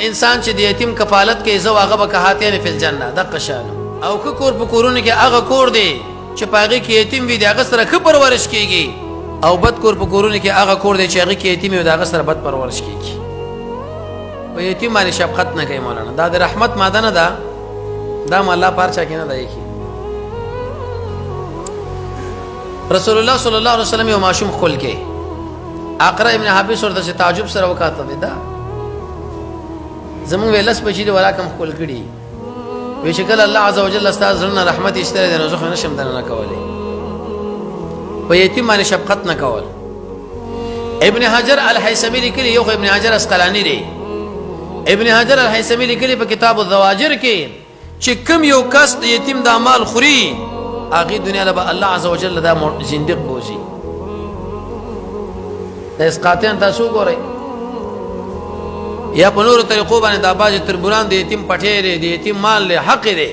انسان چې د یتیم کفالت کوي زو هغه به کهاتین فی الجنه دغه شان او که کور په کورونه کې هغه کور دی چې پاغي کې یتیم وي دغه سره ښه پرورش کیږي او بد کور په کورونه کې هغه کور دی چې هغه کې یتیم وي دغه سره بد پرورش کیږي او یتیم باندې شفقت نه کوي مولانا دا د رحمت ماده نه ده دا الله پارچا کې نه دی کی رسول الله صلی الله علیه وسلم یو ماشوم خل کې اقرا ابن حابس ورته تعجب سره وکاته دا زمون ویلس بچی دی ولاکم خل کړي وی شکل الله عز وجل استاد زړه رحمت اشتره دی نو زه نشم دنه کولای په یتیم باندې شفقت نه کول ابن حجر الهیثمی لیکلی یو ابن حجر اسقلانی دی ابن حجر الهیثمی لیکلی په کتاب الزواجر کې چې کوم یو کس د یتیم د مال خوري هغه دنیا له الله عز وجل دا زندق بوزي د اسقاطین تاسو ګورئ یا په نورو طریقو باندې د باج تربوران د یتیم پټېره د یتیم مال له حق دی